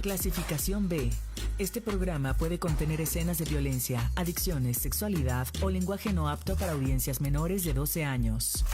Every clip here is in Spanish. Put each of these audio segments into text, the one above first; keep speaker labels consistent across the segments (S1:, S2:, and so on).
S1: Clasificación B. Este programa puede contener escenas de violencia, adicciones, sexualidad o lenguaje no apto para audiencias menores de 12 años.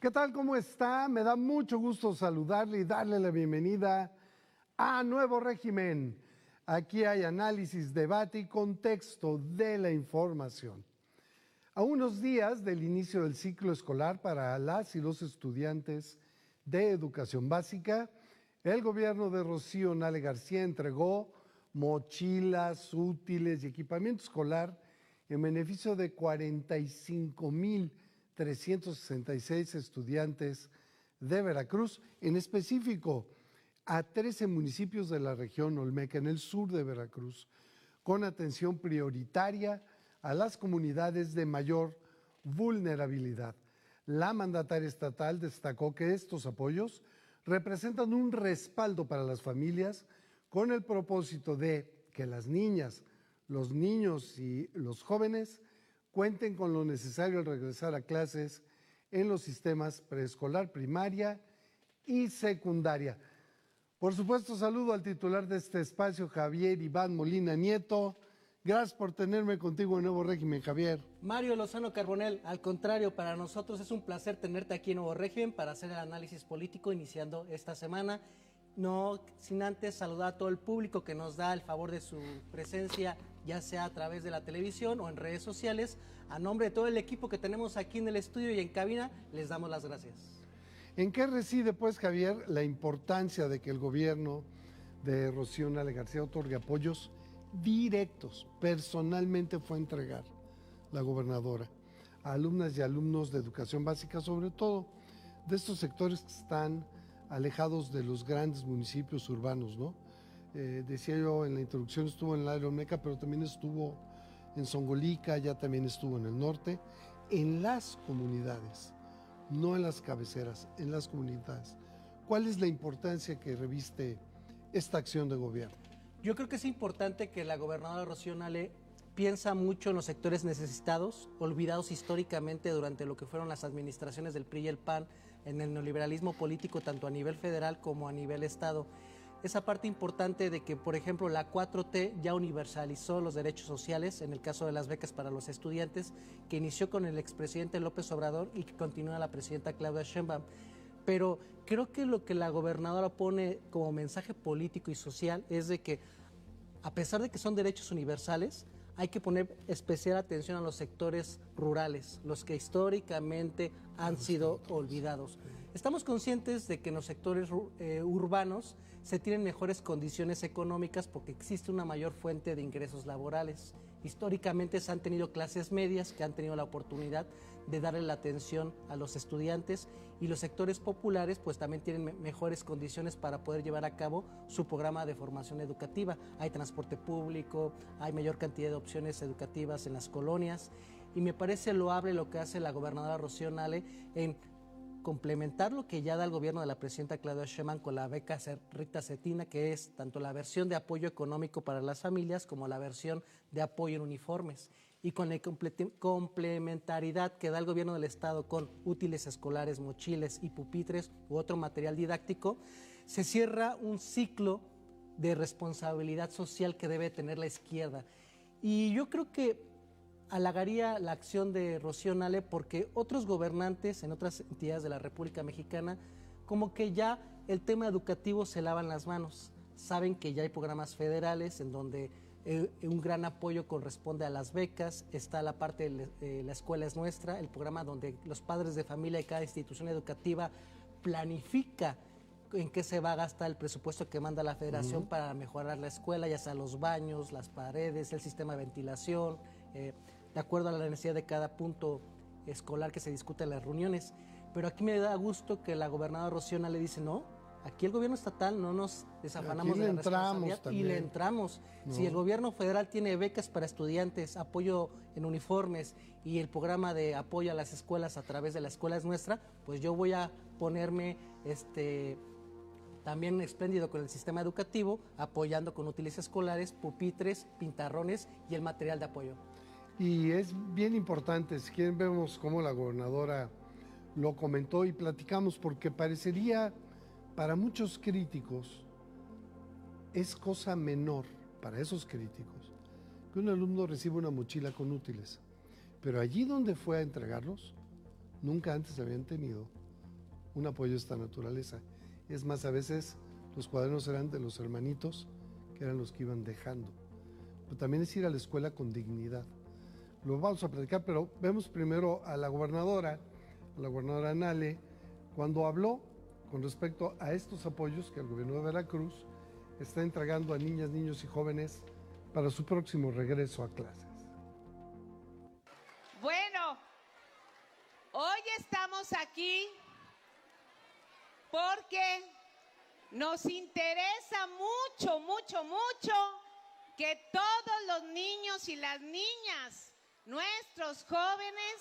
S2: ¿Qué tal? ¿Cómo está? Me da mucho gusto saludarle y darle la bienvenida a Nuevo Régimen. Aquí hay análisis, debate y contexto de la información. A unos días del inicio del ciclo escolar para las y los estudiantes de educación básica, el gobierno de Rocío Nale García entregó mochilas, útiles y equipamiento escolar en beneficio de 45,366 estudiantes de Veracruz, en específico a 13 municipios de la región Olmeca, en el sur de Veracruz, con atención prioritaria a las comunidades de mayor vulnerabilidad. La mandataria estatal destacó que estos apoyos representan un respaldo para las familias con el propósito de que las niñas, los niños y los jóvenes cuenten con lo necesario al regresar a clases en los sistemas preescolar, primaria y secundaria. Por supuesto, saludo al titular de este espacio, Javier Iván Molina Nieto. Gracias por tenerme contigo en Nuevo Régimen, Javier.
S3: Mario Lozano Carbonell, al contrario, para nosotros es un placer tenerte aquí en Nuevo Régimen para hacer el análisis político iniciando esta semana. No sin antes saludar a todo el público que nos da el favor de su presencia, ya sea a través de la televisión o en redes sociales. A nombre de todo el equipo que tenemos aquí en el estudio y en cabina, les damos las gracias.
S2: ¿En qué reside, pues, Javier, la importancia de que el gobierno de Rocío Nale García otorgue apoyos directos? Personalmente fue a entregar la gobernadora a alumnas y alumnos de educación básica, sobre todo de estos sectores que están alejados de los grandes municipios urbanos, ¿no? Decía yo en la introducción, estuvo en la Olmeca, pero también estuvo en Zongolica, ya también estuvo en el norte, en las comunidades, no en las cabeceras, en las comunidades. ¿Cuál es la importancia que reviste esta acción de gobierno?
S3: Yo creo que es importante que la gobernadora Rocío Nale piensa mucho en los sectores necesitados, olvidados históricamente durante lo que fueron las administraciones del PRI y el PAN, en el neoliberalismo político tanto a nivel federal como a nivel estado. Esa parte importante de que, por ejemplo, la 4T ya universalizó los derechos sociales, en el caso de las becas para los estudiantes, que inició con el expresidente López Obrador y que continúa la presidenta Claudia Sheinbaum. Pero creo que lo que la gobernadora pone como mensaje político y social es de que, a pesar de que son derechos universales, hay que poner especial atención a los sectores rurales, los que históricamente han sido olvidados. Estamos conscientes de que en los sectores urbanos se tienen mejores condiciones económicas porque existe una mayor fuente de ingresos laborales. Históricamente se han tenido clases medias que han tenido la oportunidad de darle la atención a los estudiantes, y los sectores populares pues también tienen mejores condiciones para poder llevar a cabo su programa de formación educativa. Hay transporte público, hay mayor cantidad de opciones educativas en las colonias, y me parece loable lo que hace la gobernadora Rocío Nale en complementar lo que ya da el gobierno de la presidenta Claudia Sheinbaum con la beca Rita Cetina, que es tanto la versión de apoyo económico para las familias como la versión de apoyo en uniformes, y con la complementariedad que da el gobierno del estado con útiles escolares, mochiles y pupitres u otro material didáctico, se cierra un ciclo de responsabilidad social que debe tener la izquierda. Y yo creo que halagaría la acción de Rocío Nale porque otros gobernantes en otras entidades de la República Mexicana como que ya el tema educativo se lavan las manos. Saben que ya hay programas federales en donde un gran apoyo corresponde a las becas, está la parte de la escuela es nuestra, el programa donde los padres de familia de cada institución educativa planifica en qué se va a gastar el presupuesto que manda la federación para mejorar la escuela, ya sea los baños, las paredes, el sistema de ventilación, de acuerdo a la necesidad de cada punto escolar que se discute en las reuniones. Pero aquí me da gusto que la gobernadora Rocío Nale le dice, no, Aquí el gobierno estatal no nos desafanamos
S2: Aquí
S3: de
S2: le
S3: la
S2: entramos
S3: responsabilidad y
S2: también.
S3: le entramos.
S2: No.
S3: Si el gobierno federal tiene becas para estudiantes, apoyo en uniformes y el programa de apoyo a las escuelas a través de la escuela es nuestra, pues yo voy a ponerme también espléndido con el sistema educativo, apoyando con útiles escolares, pupitres, pintarrones y el material de apoyo.
S2: Y es bien importante, si quieren vemos cómo la gobernadora lo comentó y platicamos, porque parecería para muchos críticos, es cosa menor para esos críticos que un alumno reciba una mochila con útiles. Pero allí donde fue a entregarlos, nunca antes habían tenido un apoyo de esta naturaleza. Es más, a veces los cuadernos eran de los hermanitos, que eran los que iban dejando. Pero también es ir a la escuela con dignidad. Lo vamos a platicar, pero vemos primero a la gobernadora Nale, cuando habló con respecto a estos apoyos que el gobierno de Veracruz está entregando a niñas, niños y jóvenes para su próximo regreso a clases.
S4: Bueno, hoy estamos aquí porque nos interesa mucho, mucho, mucho que todos los niños y las niñas, nuestros jóvenes,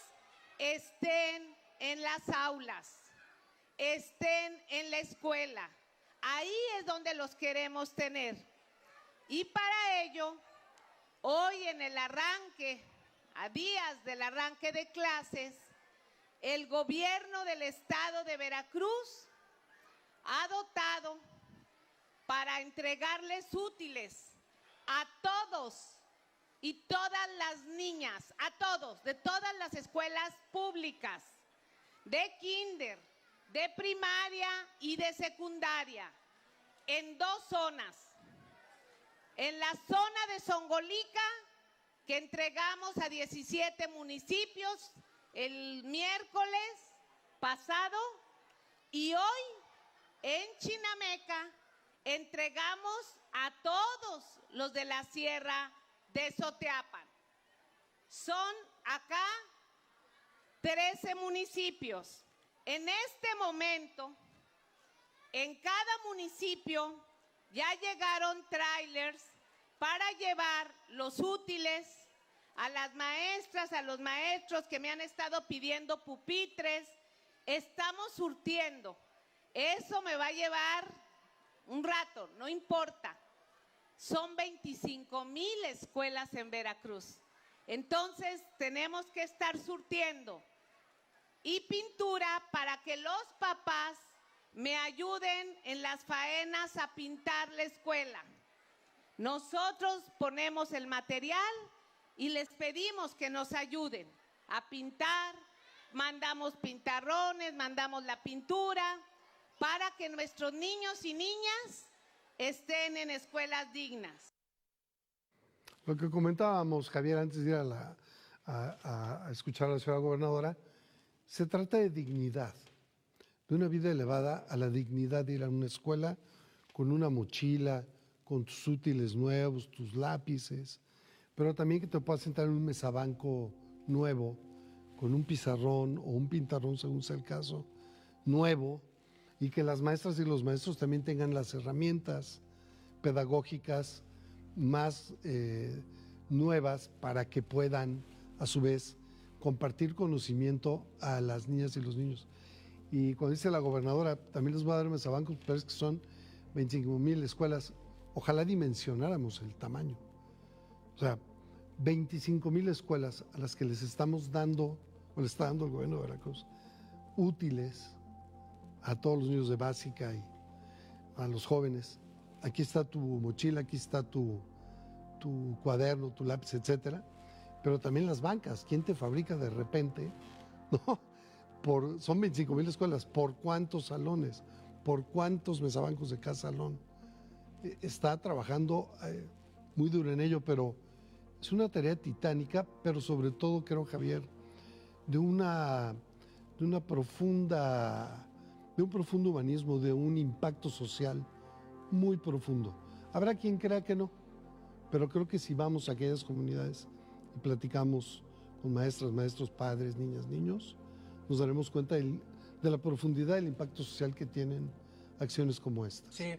S4: estén en las aulas, estén en la escuela. Ahí es donde los queremos tener. Y para ello, hoy en el arranque, a días del arranque de clases, el gobierno del estado de Veracruz ha dotado para entregarles útiles a todos y todas las niñas, a todos, de todas las escuelas públicas, de kinder, de primaria y de secundaria, en 2 zonas. En la zona de Zongolica, que entregamos a 17 municipios el miércoles pasado, y hoy en Chinameca entregamos a todos los de la Sierra de Soteapan. Son acá 13 municipios. En este momento, en cada municipio ya llegaron trailers para llevar los útiles a las maestras, a los maestros que me han estado pidiendo pupitres. Estamos surtiendo. Eso me va a llevar un rato, no importa. Son 25,000 escuelas en Veracruz. Entonces tenemos que estar surtiendo. Y pintura para que los papás me ayuden en las faenas a pintar la escuela. Nosotros ponemos el material y les pedimos que nos ayuden a pintar, mandamos pintarrones, mandamos la pintura, para que nuestros niños y niñas estén en escuelas dignas.
S2: Lo que comentábamos, Javier, antes de ir a escuchar a la señora gobernadora, se trata de dignidad, de una vida elevada a la dignidad de ir a una escuela con una mochila, con tus útiles nuevos, tus lápices, pero también que te puedas sentar en un mesabanco nuevo, con un pizarrón o un pintarrón, según sea el caso, nuevo, y que las maestras y los maestros también tengan las herramientas pedagógicas más nuevas para que puedan, a su vez, compartir conocimiento a las niñas y los niños. Y cuando dice la gobernadora, también les voy a dar mesabancos, pero es que son 25,000 escuelas. Ojalá dimensionáramos el tamaño. O sea, 25,000 escuelas a las que les estamos dando, o le está dando el gobierno de Veracruz, útiles a todos los niños de básica y a los jóvenes. Aquí está tu mochila, aquí está tu cuaderno, tu lápiz, etcétera. Pero también las bancas. ¿Quién te fabrica de repente? ¿No? Son 25,000 escuelas. ¿Por cuántos salones? ¿Por cuántos mesabancos de cada salón? Está trabajando muy duro en ello, pero es una tarea titánica, pero sobre todo, creo, Javier, de un profundo humanismo, de un impacto social muy profundo. Habrá quien crea que no, pero creo que si vamos a aquellas comunidades y platicamos con maestras, maestros, padres, niñas, niños, nos daremos cuenta de la profundidad del impacto social que tienen acciones como estas.
S3: Sí,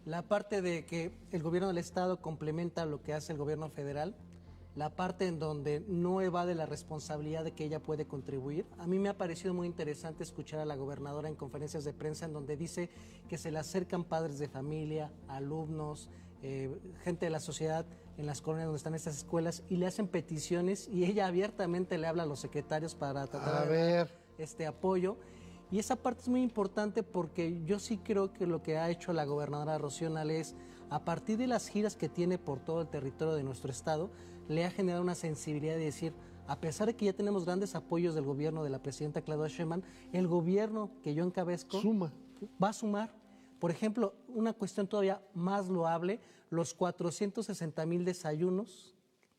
S3: la parte de que el gobierno del estado complementa lo que hace el gobierno federal, la parte en donde no evade la responsabilidad de que ella puede contribuir. A mí me ha parecido muy interesante escuchar a la gobernadora en conferencias de prensa en donde dice que se le acercan padres de familia, alumnos, gente de la sociedad en las colonias donde están estas escuelas y le hacen peticiones y ella abiertamente le habla a los secretarios para tratar de dar este apoyo. Y esa parte es muy importante porque yo sí creo que lo que ha hecho la gobernadora Rocío Nale es, a partir de las giras que tiene por todo el territorio de nuestro estado, le ha generado una sensibilidad de decir, a pesar de que ya tenemos grandes apoyos del gobierno de la presidenta Claudia Sheinbaum, el gobierno que yo encabezco va a sumar. Por ejemplo, una cuestión todavía más loable, los 460,000 desayunos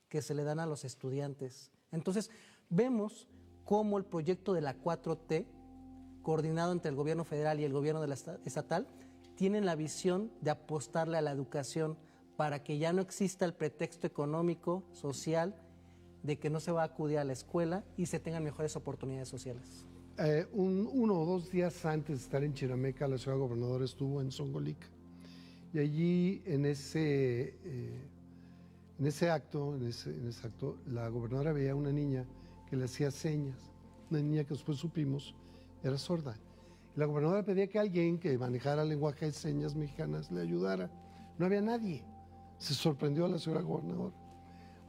S3: que se le dan a los estudiantes. Entonces, vemos cómo el proyecto de la 4T, coordinado entre el gobierno federal y el gobierno de la estatal, tienen la visión de apostarle a la educación para que ya no exista el pretexto económico, social, de que no se va a acudir a la escuela y se tengan mejores oportunidades sociales.
S2: 1 o 2 días antes de estar en Chinameca, la ciudad gobernadora estuvo en Zongolica. Y allí, en ese acto, la gobernadora veía a una niña que le hacía señas, una niña que después supimos era sorda. Y la gobernadora pedía que alguien que manejara el lenguaje de señas mexicanas le ayudara. No había nadie. Se sorprendió a la señora gobernadora.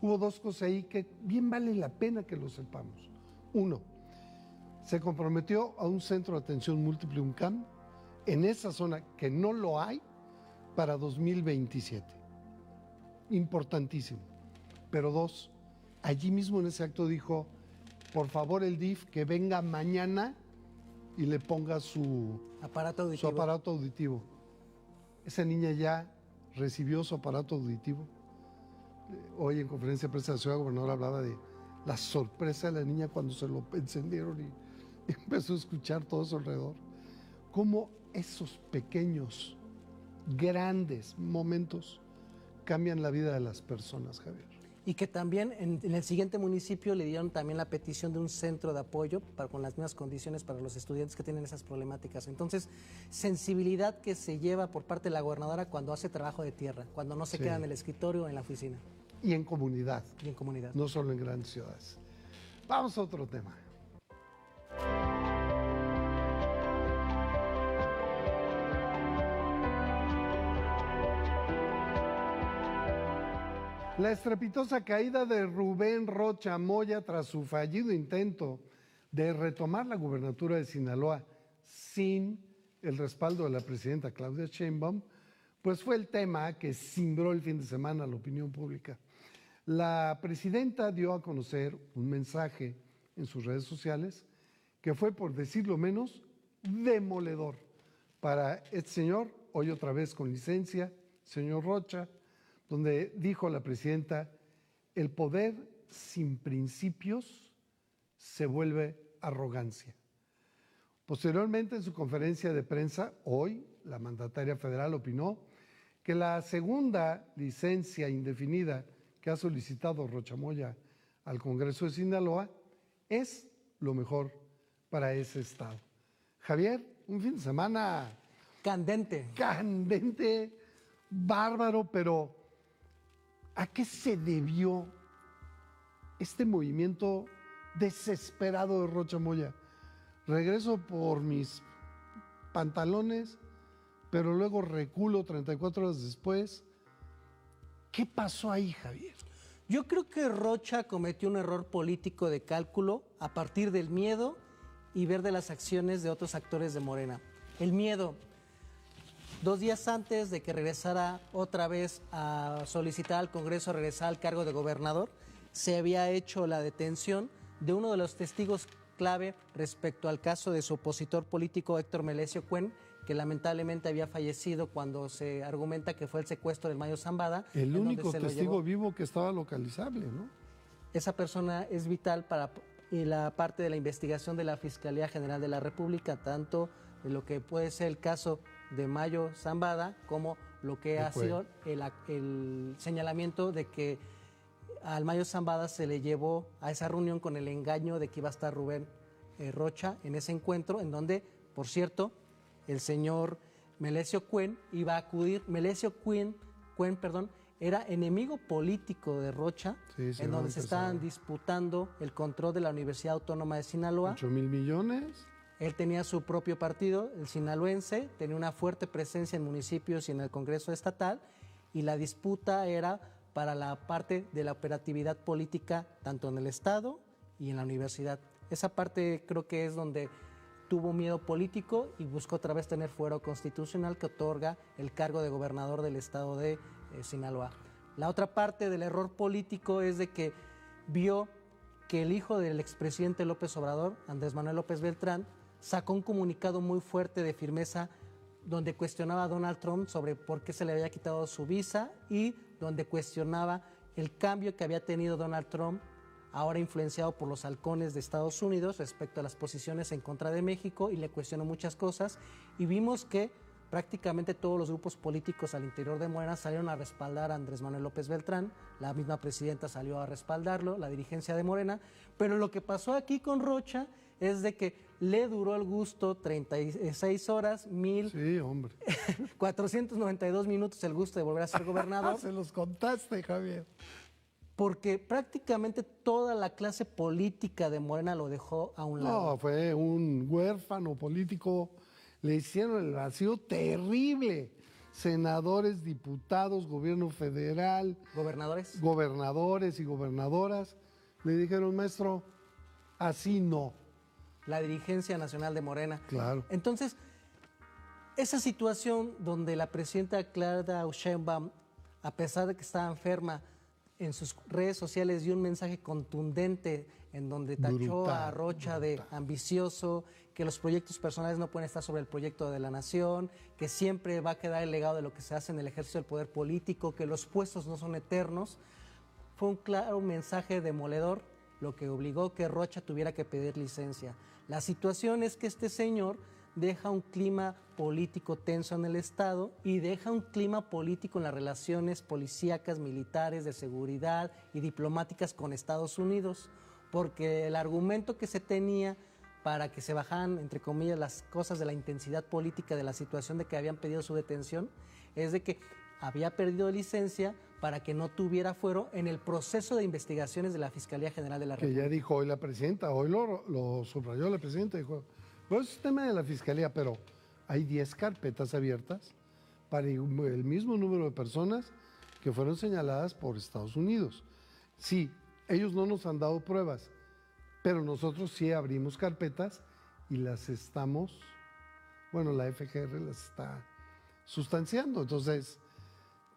S2: Hubo 2 cosas ahí que bien vale la pena que lo sepamos. 1, se comprometió a un centro de atención múltiple UNCAM en esa zona que no lo hay para 2027. Importantísimo. Pero 2, allí mismo en ese acto dijo, por favor el DIF que venga mañana y le ponga su aparato auditivo. Esa niña ya recibió su aparato auditivo. Hoy en conferencia de prensa de la ciudad gobernadora hablaba de la sorpresa de la niña cuando se lo encendieron y empezó a escuchar todo a su alrededor. Cómo esos pequeños, grandes momentos cambian la vida de las personas, Javier.
S3: Y que también en el siguiente municipio le dieron también la petición de un centro de apoyo con las mismas condiciones para los estudiantes que tienen esas problemáticas. Entonces, sensibilidad que se lleva por parte de la gobernadora cuando hace trabajo de tierra, cuando no se queda en el escritorio o en la oficina.
S2: Y en comunidad.
S3: Y en comunidad.
S2: No solo en grandes ciudades. Vamos a otro tema. La estrepitosa caída de Rubén Rocha Moya tras su fallido intento de retomar la gubernatura de Sinaloa sin el respaldo de la presidenta Claudia Sheinbaum, pues fue el tema que cimbró el fin de semana a la opinión pública. La presidenta dio a conocer un mensaje en sus redes sociales que fue, por decirlo menos, demoledor para este señor, hoy otra vez con licencia, señor Rocha, donde dijo la presidenta, el poder sin principios se vuelve arrogancia. Posteriormente, en su conferencia de prensa, hoy, la mandataria federal opinó que la segunda licencia indefinida que ha solicitado Rocha Moya al Congreso de Sinaloa es lo mejor para ese estado. Javier, un fin de semana
S3: candente,
S2: bárbaro, pero ¿a qué se debió este movimiento desesperado de Rocha Moya? Regreso por mis pantalones, pero luego reculo 34 horas después. ¿Qué pasó ahí, Javier?
S3: Yo creo que Rocha cometió un error político de cálculo a partir del miedo y ver de las acciones de otros actores de Morena. El miedo. 2 días antes de que regresara otra vez a solicitar al Congreso regresar al cargo de gobernador, se había hecho la detención de uno de los testigos clave respecto al caso de su opositor político Héctor Melesio Cuen, que lamentablemente había fallecido cuando se argumenta que fue el secuestro del Mayo Zambada.
S2: El único testigo vivo que estaba localizable, ¿no?
S3: Esa persona es vital para la parte de la investigación de la Fiscalía General de la República, tanto de lo que puede ser el caso de Mayo Zambada, como lo que ha sido el señalamiento de que al Mayo Zambada se le llevó a esa reunión con el engaño de que iba a estar Rubén Rocha en ese encuentro, en donde, por cierto, el señor Melesio Cuen iba a acudir. Melesio Cuen, era enemigo político de Rocha, en donde se estaban disputando el control de la Universidad Autónoma de Sinaloa.
S2: 8,000 millones.
S3: Él tenía su propio partido, el sinaloense, tenía una fuerte presencia en municipios y en el Congreso estatal, y la disputa era para la parte de la operatividad política tanto en el Estado y en la universidad. Esa parte creo que es donde tuvo miedo político y buscó otra vez tener fuero constitucional que otorga el cargo de gobernador del estado de Sinaloa. La otra parte del error político es de que vio que el hijo del expresidente López Obrador, Andrés Manuel López Beltrán, sacó un comunicado muy fuerte de firmeza donde cuestionaba a Donald Trump sobre por qué se le había quitado su visa y donde cuestionaba el cambio que había tenido Donald Trump, ahora influenciado por los halcones de Estados Unidos respecto a las posiciones en contra de México, y le cuestionó muchas cosas, y vimos que prácticamente todos los grupos políticos al interior de Morena salieron a respaldar a Andrés Manuel López Beltrán, la misma presidenta salió a respaldarlo, la dirigencia de Morena, pero lo que pasó aquí con Rocha es de que le duró el gusto 36 horas, 492 minutos el gusto de volver a ser gobernador.
S2: Se los contaste, Javier.
S3: Porque prácticamente toda la clase política de Morena lo dejó a un lado.
S2: No, fue un huérfano político. Le hicieron el vacío terrible. Senadores, diputados, gobierno federal.
S3: ¿Gobernadores?
S2: Gobernadores y gobernadoras. Le dijeron, maestro, así no.
S3: La dirigencia nacional de Morena.
S2: Claro.
S3: Entonces, esa situación donde la presidenta Claudia Sheinbaum, a pesar de que estaba enferma, en sus redes sociales dio un mensaje contundente en donde tachó a Rocha de ambicioso, que los proyectos personales no pueden estar sobre el proyecto de la nación, que siempre va a quedar el legado de lo que se hace en el ejercicio del poder político, que los puestos no son eternos. Fue un claro mensaje demoledor, lo que obligó que Rocha tuviera que pedir licencia. La situación es que este señor deja un clima político tenso en el Estado y deja un clima político en las relaciones policíacas, militares, de seguridad y diplomáticas con Estados Unidos, porque el argumento que se tenía para que se bajaran, entre comillas, las cosas de la intensidad política de la situación de que habían pedido su detención, es de que había perdido licencia para que no tuviera fuero en el proceso de investigaciones de la Fiscalía General de la República.
S2: Que ya dijo hoy la presidenta, hoy lo subrayó la presidenta, dijo, pues es tema de la Fiscalía, pero hay 10 carpetas abiertas para el mismo número de personas que fueron señaladas por Estados Unidos. Sí, ellos no nos han dado pruebas, pero nosotros sí abrimos carpetas y las estamos, bueno, la FGR las está sustanciando. Entonces,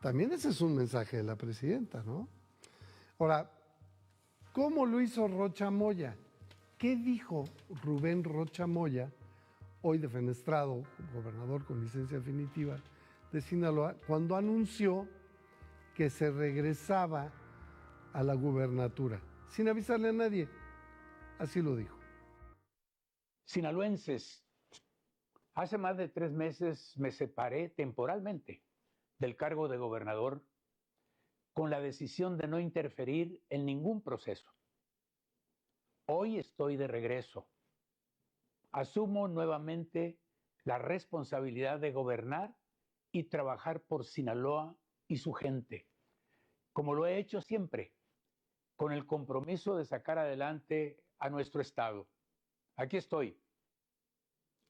S2: también ese es un mensaje de la presidenta, ¿no? Ahora, ¿cómo lo hizo Rocha Moya? ¿Qué dijo Rubén Rocha Moya, hoy defenestrado, gobernador con licencia definitiva de Sinaloa, cuando anunció que se regresaba a la gubernatura, sin avisarle a nadie? Así lo dijo.
S5: Sinaloenses, hace más de 3 meses me separé temporalmente del cargo de gobernador con la decisión de no interferir en ningún proceso. Hoy estoy de regreso. Asumo nuevamente la responsabilidad de gobernar y trabajar por Sinaloa y su gente, como lo he hecho siempre, con el compromiso de sacar adelante a nuestro estado. Aquí estoy.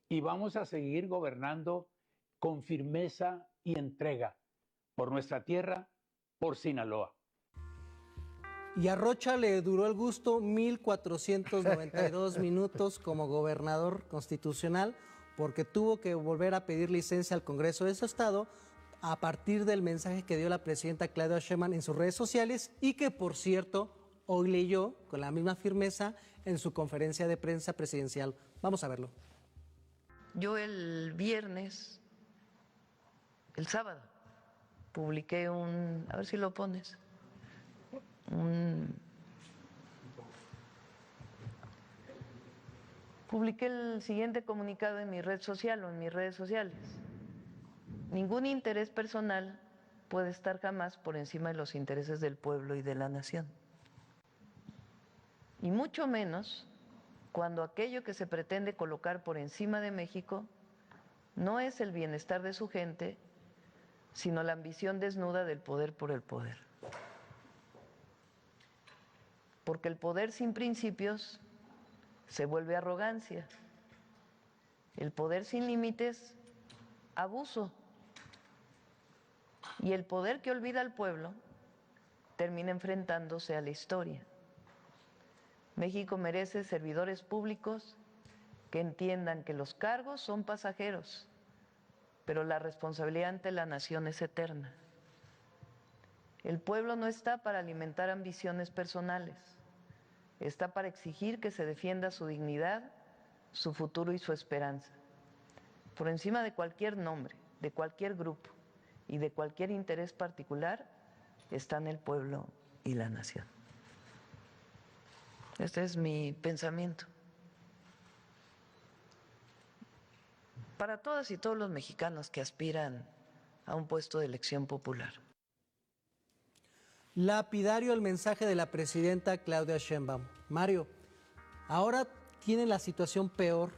S5: Y vamos a seguir gobernando con firmeza y entrega por nuestra tierra, por Sinaloa.
S3: Y a Rocha le duró el gusto 1,492 minutos como gobernador constitucional, porque tuvo que volver a pedir licencia al Congreso de su estado a partir del mensaje que dio la presidenta Claudia Sheinbaum en sus redes sociales y que, por cierto, hoy leyó con la misma firmeza en su conferencia de prensa presidencial. Vamos a verlo.
S6: Yo el sábado, publiqué a ver si lo pones, publiqué el siguiente comunicado en mi red social o en mis redes sociales. Ningún interés personal puede estar jamás por encima de los intereses del pueblo y de la nación. Y mucho menos cuando aquello que se pretende colocar por encima de México no es el bienestar de su gente, sino la ambición desnuda del poder por el poder. Porque el poder sin principios se vuelve arrogancia. El poder sin límites, abuso. Y el poder que olvida al pueblo termina enfrentándose a la historia. México merece servidores públicos que entiendan que los cargos son pasajeros, pero la responsabilidad ante la nación es eterna. El pueblo no está para alimentar ambiciones personales, está para exigir que se defienda su dignidad, su futuro y su esperanza. Por encima de cualquier nombre, de cualquier grupo y de cualquier interés particular, están el pueblo y la nación. Este es mi pensamiento. Para todas y todos los mexicanos que aspiran a un puesto de elección popular.
S3: Lapidario el mensaje de la presidenta Claudia Sheinbaum. Mario, ahora tiene la situación peor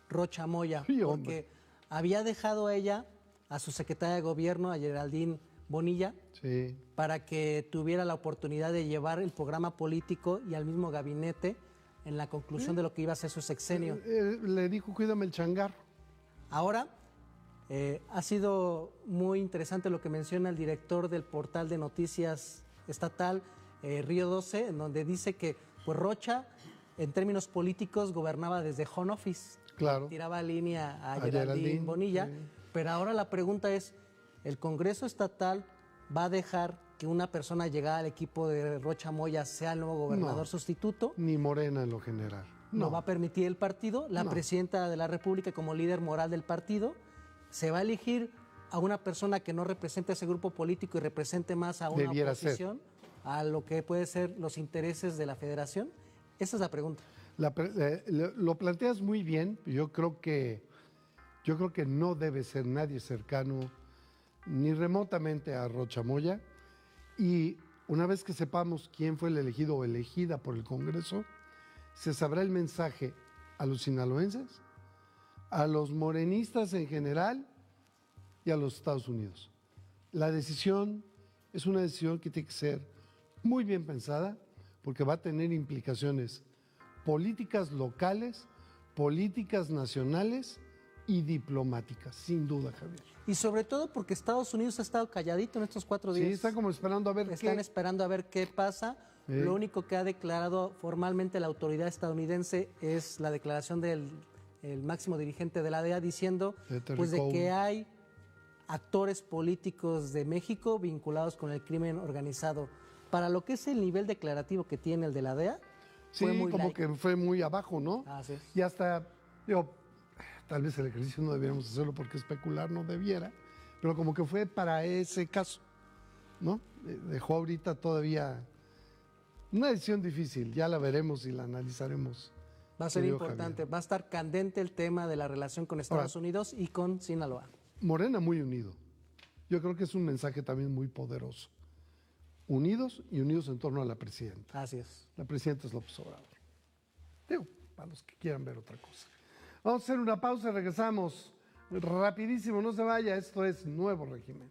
S3: Rocha Moya,
S2: Sí,
S3: porque había dejado ella a su secretaria de gobierno, a Geraldine Bonilla,
S2: Sí.
S3: para que tuviera la oportunidad de llevar el programa político y al mismo gabinete en la conclusión de lo que iba a ser su sexenio.
S2: Le dijo, cuídame el changarro.
S3: Ahora, ha sido muy interesante lo que menciona el director del portal de noticias estatal, Río 12, en donde dice que pues Rocha, en términos políticos, gobernaba desde home office.
S2: Claro.
S3: Tiraba línea a
S2: Geraldine
S3: Geraldine Bonilla.
S2: sí.
S3: Pero ahora la pregunta es, ¿el Congreso Estatal va a dejar que una persona llegada al equipo de Rocha Moya sea el nuevo gobernador
S2: No.
S3: sustituto?
S2: Ni Morena en lo general.
S3: ¿Lo va a permitir el partido? La
S2: No.
S3: presidenta de la República como líder moral del partido, ¿se va a elegir a una persona que no represente a ese grupo político y represente más a una
S2: Debiera ser.
S3: oposición, a lo que puede ser los intereses de la federación? Esa es la pregunta.
S2: Lo planteas muy bien. Yo creo que no debe ser nadie cercano ni remotamente a Rocha Moya. Y una vez que sepamos quién fue el elegido o elegida por el Congreso, se sabrá el mensaje a los sinaloenses, a los morenistas en general y a los Estados Unidos. La decisión es una decisión que tiene que ser muy bien pensada porque va a tener implicaciones políticas locales, políticas nacionales y diplomáticas, sin duda, Javier.
S3: Y sobre todo porque Estados Unidos ha estado calladito en estos 4 días.
S2: Sí, están como esperando a ver
S3: Están esperando a ver qué pasa.
S2: Sí.
S3: Lo único que ha declarado formalmente la autoridad estadounidense es la declaración del el máximo dirigente de la DEA diciendo pues de que hay actores políticos de México vinculados con el crimen organizado. Para lo que es el nivel declarativo que tiene el de la DEA,
S2: Sí,
S3: fue muy
S2: como
S3: light.
S2: que fue muy abajo, ¿no?
S3: Así es.
S2: Y hasta, digo, tal vez el ejercicio no debiéramos hacerlo porque especular no debiera, pero como que fue para ese caso, ¿no? Dejó ahorita todavía una decisión difícil, ya la veremos y la analizaremos.
S3: Va a ser
S2: querido
S3: importante,
S2: Javier.
S3: va a estar candente el tema de la relación con Estados Unidos y con Sinaloa.
S2: Morena muy unido. Yo creo que es un mensaje también muy poderoso. Unidos y unidos en torno a la presidenta.
S3: Así es.
S2: La presidenta es López Obrador. Digo, para los que quieran ver otra cosa. Vamos a hacer una pausa y regresamos. Rapidísimo, no se vaya, esto es Nuevo Régimen.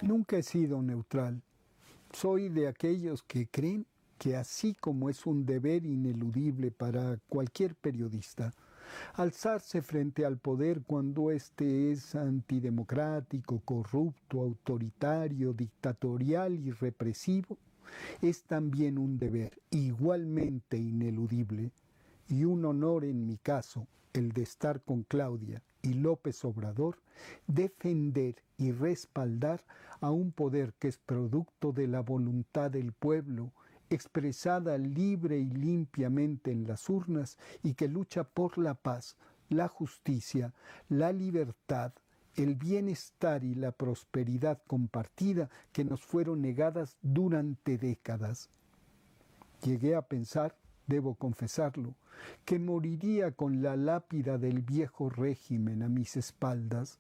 S7: Nunca he sido neutral. Soy de aquellos que creen que así como es un deber ineludible para cualquier periodista alzarse frente al poder cuando éste es antidemocrático, corrupto, autoritario, dictatorial y represivo, es también un deber igualmente ineludible y un honor en mi caso, el de estar con Claudia y López Obrador, defender y respaldar a un poder que es producto de la voluntad del pueblo, expresada libre y limpiamente en las urnas y que lucha por la paz, la justicia, la libertad, el bienestar y la prosperidad compartida que nos fueron negadas durante décadas. Llegué a pensar, debo confesarlo, que moriría con la lápida del viejo régimen a mis espaldas.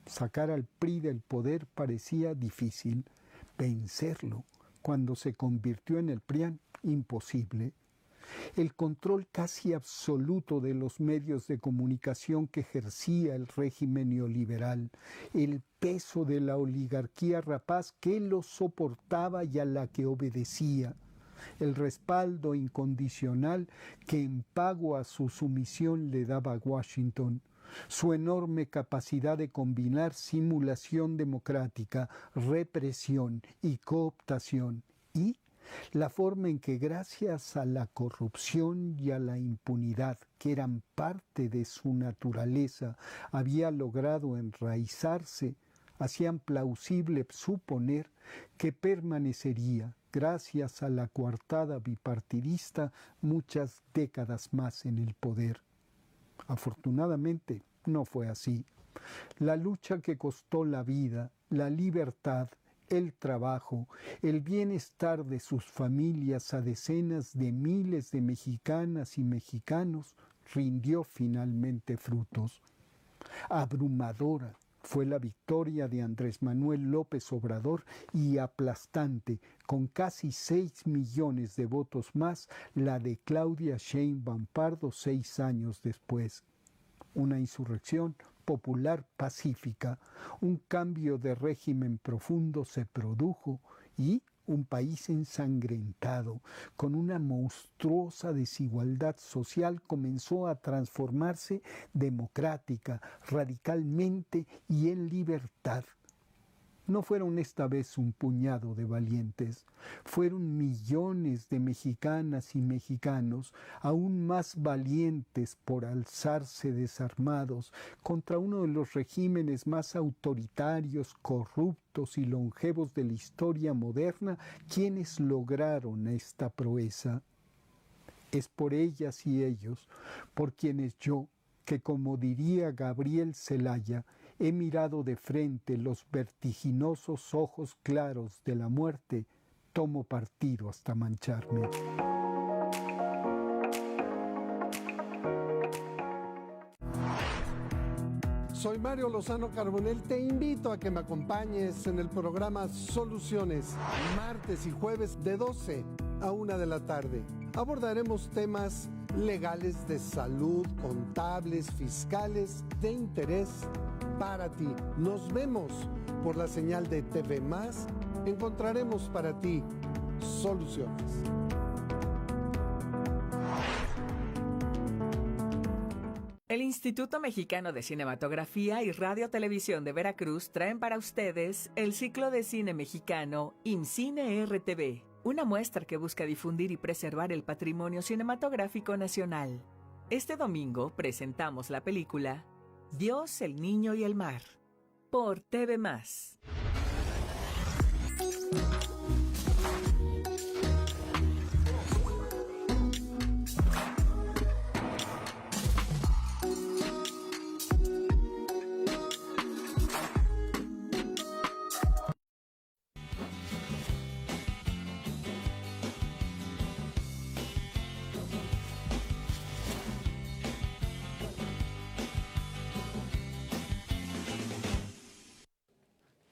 S7: Sacar al PRI del poder parecía difícil, vencerlo cuando se convirtió en el PRIAN, imposible. El control casi absoluto de los medios de comunicación que ejercía el régimen neoliberal, el peso de la oligarquía rapaz que lo soportaba y a la que obedecía, el respaldo incondicional que en pago a su sumisión le daba Washington, su enorme capacidad de combinar simulación democrática, represión y cooptación, y la forma en que gracias a la corrupción y a la impunidad, que eran parte de su naturaleza, había logrado enraizarse, hacían plausible suponer que permanecería, gracias a la coartada bipartidista, muchas décadas más en el poder. Afortunadamente, no fue así. La lucha que costó la vida, la libertad, el trabajo, el bienestar de sus familias a decenas de miles de mexicanas y mexicanos rindió finalmente frutos. Abrumadora fue la victoria de Andrés Manuel López Obrador y aplastante, con casi 6 millones de votos más, la de Claudia Sheinbaum Pardo 6 años después. Una insurrección popular pacífica, un cambio de régimen profundo se produjo y un país ensangrentado, con una monstruosa desigualdad social, comenzó a transformarse democrática, radicalmente y en libertad. No fueron esta vez un puñado de valientes, fueron millones de mexicanas y mexicanos aún más valientes por alzarse desarmados contra uno de los regímenes más autoritarios, corruptos y longevos de la historia moderna, quienes lograron esta proeza. Es por ellas y ellos, por quienes yo, que como diría Gabriel Celaya, he mirado de frente los vertiginosos ojos claros de la muerte, tomo partido hasta mancharme.
S2: Soy Mario Lozano Carbonell, te invito a que me acompañes en el programa Soluciones, martes y jueves de 12 a 1 de la tarde. Abordaremos temas legales, de salud, contables, fiscales, de interés para ti. Nos vemos por la señal de TV+. Encontraremos para ti soluciones.
S1: El Instituto Mexicano de Cinematografía y Radio Televisión de Veracruz traen para ustedes el ciclo de cine mexicano IMCINE RTV, una muestra que busca difundir y preservar el patrimonio cinematográfico nacional. Este domingo presentamos la película Dios, el Niño y el Mar, por TV+.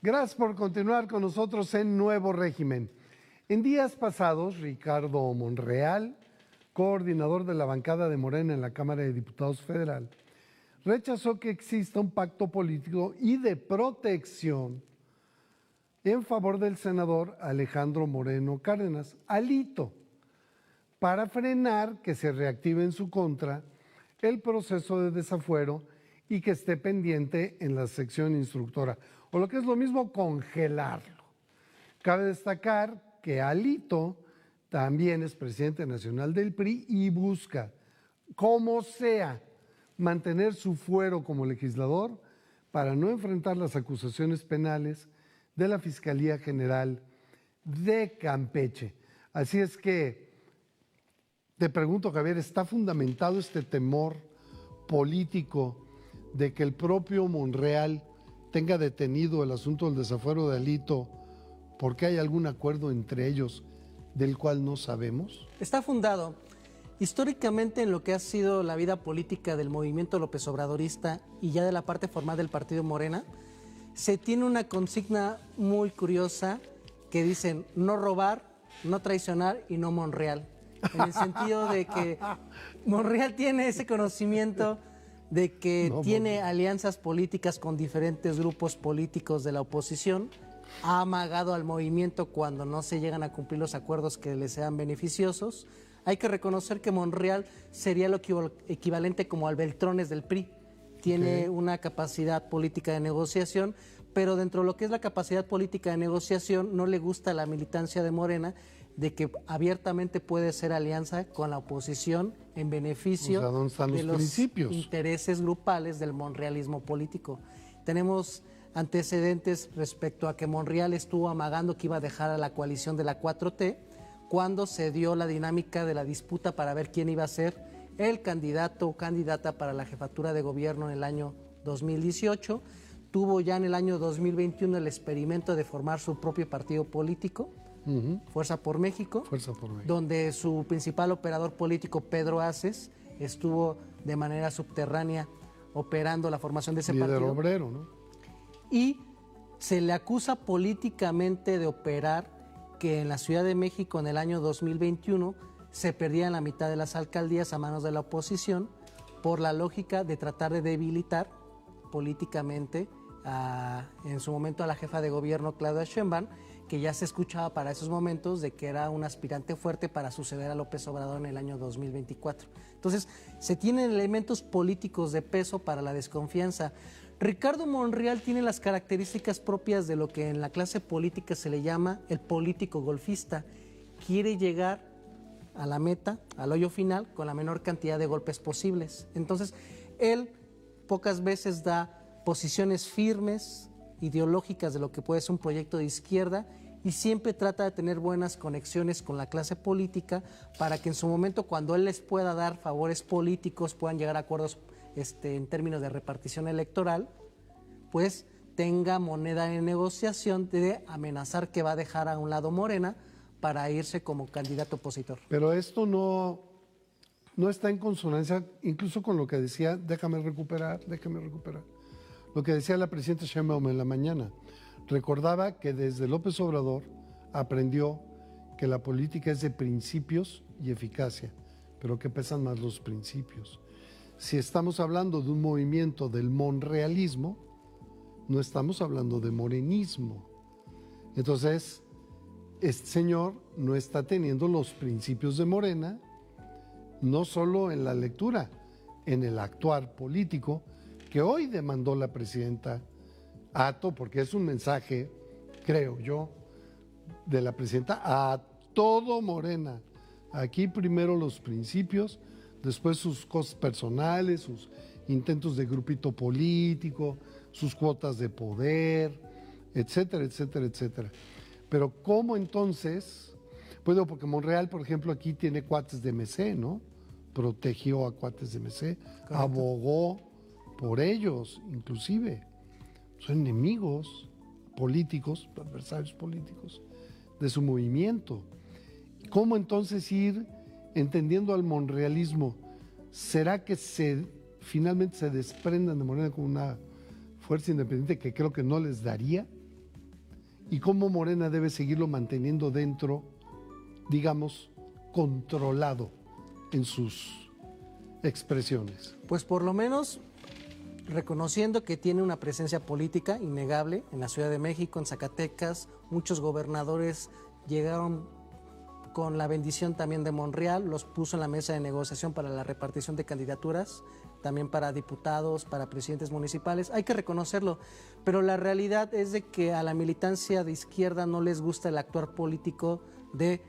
S2: Gracias por continuar con nosotros en Nuevo Régimen. En días pasados, Ricardo Monreal, coordinador de la bancada de Morena en la Cámara de Diputados Federal, rechazó que exista un pacto político y de protección en favor del senador Alejandro Moreno Cárdenas, Alito, para frenar que se reactive en su contra el proceso de desafuero y que esté pendiente en la sección instructora, o lo que es lo mismo, congelarlo. Cabe destacar que Alito también es presidente nacional del PRI y busca, como sea, mantener su fuero como legislador para no enfrentar las acusaciones penales de la Fiscalía General de Campeche. Así es que te pregunto, Javier, ¿está fundamentado este temor político de que el propio Monreal tenga detenido el asunto del desafuero de Alito porque hay algún acuerdo entre ellos del cual no sabemos?
S3: Está fundado históricamente en lo que ha sido la vida política del movimiento López Obradorista y ya de la parte formal del partido Morena. Se tiene una consigna muy curiosa que dicen no robar, no traicionar y no Monreal. En el sentido de que Monreal tiene ese conocimiento de que tiene alianzas políticas con diferentes grupos políticos de la oposición, ha amagado al movimiento cuando no se llegan a cumplir los acuerdos que les sean beneficiosos. Hay que reconocer que Monreal sería lo equivalente como al Beltrones del PRI. Tiene una capacidad política de negociación, pero dentro de lo que es la capacidad política de negociación no le gusta la militancia de Morena, de que abiertamente puede ser alianza con la oposición en beneficio de los intereses grupales del monrealismo político. Tenemos antecedentes respecto a que Monreal estuvo amagando que iba a dejar a la coalición de la 4T cuando se dio la dinámica de la disputa para ver quién iba a ser el candidato o candidata para la jefatura de gobierno en el año 2018. Tuvo ya en el año 2021 el experimento de formar su propio partido político, Fuerza por México, donde su principal operador político, Pedro Aces, estuvo de manera subterránea operando la formación de ese
S2: líder
S3: partido.
S2: obrero, ¿no?
S3: Y se le acusa políticamente de operar que en la Ciudad de México en el año 2021 se perdían la mitad de las alcaldías a manos de la oposición por la lógica de tratar de debilitar políticamente en su momento a la jefa de gobierno Claudia Sheinbaum, que ya se escuchaba para esos momentos de que era un aspirante fuerte para suceder a López Obrador en el año 2024. Entonces, se tienen elementos políticos de peso para la desconfianza. Ricardo Monreal tiene las características propias de lo que en la clase política se le llama el político golfista. Quiere llegar a la meta, al hoyo final, con la menor cantidad de golpes posibles. Entonces, él pocas veces da posiciones firmes, ideológicas de lo que puede ser un proyecto de izquierda y siempre trata de tener buenas conexiones con la clase política para que en su momento, cuando él les pueda dar favores políticos, puedan llegar a acuerdos en términos de repartición electoral, pues tenga moneda de negociación de amenazar que va a dejar a un lado Morena para irse como candidato opositor.
S2: Pero esto no está en consonancia incluso con lo que decía, déjame recuperar, lo que decía la presidenta Sheinbaum en la mañana. Recordaba que desde López Obrador aprendió que la política es de principios y eficacia, pero que pesan más los principios. Si estamos hablando de un movimiento del monrealismo, no estamos hablando de morenismo. Entonces, este señor no está teniendo los principios de Morena, no solo en la lectura, en el actuar político que hoy demandó la presidenta Atto, porque es un mensaje, creo yo, de la presidenta a todo Morena. Aquí primero los principios, después sus cosas personales, sus intentos de grupito político, sus cuotas de poder, etcétera, etcétera, etcétera. Pero ¿cómo entonces? Pues porque Monreal, por ejemplo, aquí tiene cuates de MC, ¿no? Protegió a cuates de MC, correcto, abogó por ellos, inclusive. Son enemigos políticos, adversarios políticos de su movimiento. ¿Cómo entonces ir entendiendo al monrealismo? ¿Será que finalmente se desprendan de Morena como una fuerza independiente que creo que no les daría? ¿Y cómo Morena debe seguirlo manteniendo dentro, digamos, controlado en sus expresiones?
S3: Pues por lo menos reconociendo que tiene una presencia política innegable en la Ciudad de México, en Zacatecas. Muchos gobernadores llegaron con la bendición también de Monreal, los puso en la mesa de negociación para la repartición de candidaturas, también para diputados, para presidentes municipales. Hay que reconocerlo, pero la realidad es de que a la militancia de izquierda no les gusta el actuar político de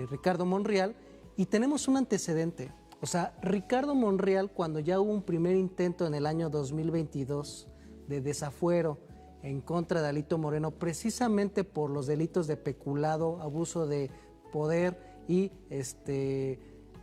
S3: Ricardo Monreal, y tenemos un antecedente. O sea, Ricardo Monreal, cuando ya hubo un primer intento en el año 2022 de desafuero en contra de Alito Moreno, precisamente por los delitos de peculado, abuso de poder y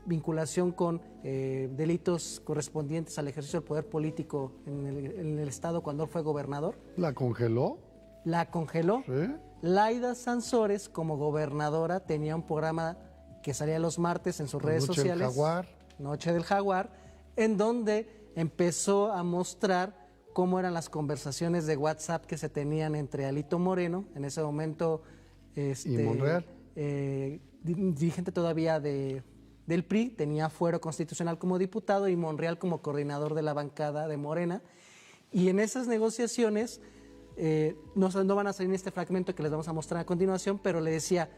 S3: vinculación con delitos correspondientes al ejercicio del poder político en el estado cuando él fue gobernador.
S2: ¿La congeló?
S3: La congeló.
S2: ¿Sí?
S3: Laida Sansores, como gobernadora, tenía un programa que salía los martes en sus redes sociales.
S2: Noche del Jaguar.
S3: Noche del Jaguar, en donde empezó a mostrar cómo eran las conversaciones de WhatsApp que se tenían entre Alito Moreno, en ese momento
S2: y Monreal,
S3: dirigente todavía del PRI, tenía fuero constitucional como diputado, y Monreal como coordinador de la bancada de Morena. Y en esas negociaciones, no van a salir en este fragmento que les vamos a mostrar a continuación, pero le decía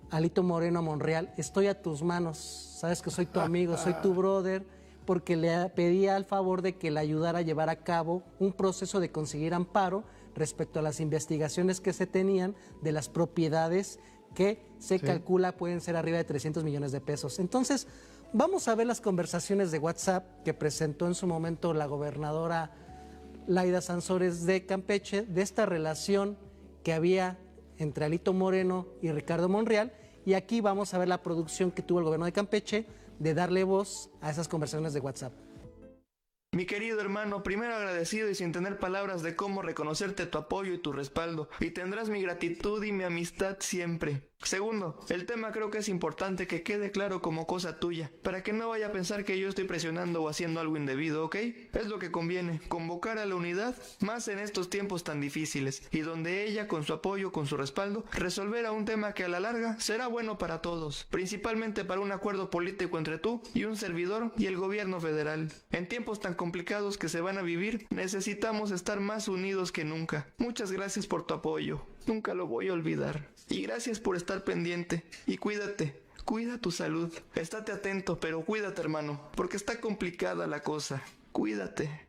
S3: Alito Moreno a Monreal: estoy a tus manos, sabes que soy tu amigo, soy tu brother, porque le pedía el favor de que le ayudara a llevar a cabo un proceso de conseguir amparo respecto a las investigaciones que se tenían de las propiedades que se calcula pueden ser arriba de 300 millones de pesos. Entonces, vamos a ver las conversaciones de WhatsApp que presentó en su momento la gobernadora Laida Sansores de Campeche, de esta relación que había entre Alito Moreno y Ricardo Monreal, y aquí vamos a ver la producción que tuvo el gobierno de Campeche de darle voz a esas conversaciones de WhatsApp.
S8: Mi querido hermano, primero agradecido y sin tener palabras de cómo reconocerte tu apoyo y tu respaldo, y tendrás mi gratitud y mi amistad siempre. Segundo, el tema creo que es importante que quede claro como cosa tuya, para que no vaya a pensar que yo estoy presionando o haciendo algo indebido, ¿ok? Es lo que conviene, convocar a la unidad, más en estos tiempos tan difíciles, y donde ella, con su apoyo, con su respaldo, resolverá un tema que a la larga será bueno para todos, principalmente para un acuerdo político entre tú y un servidor y el gobierno federal. En tiempos tan complicados que se van a vivir, necesitamos estar más unidos que nunca. Muchas gracias por tu apoyo, nunca lo voy a olvidar. Y gracias por estar pendiente, y cuídate, cuida tu salud. Estate atento, pero cuídate, hermano, porque está complicada la cosa. Cuídate.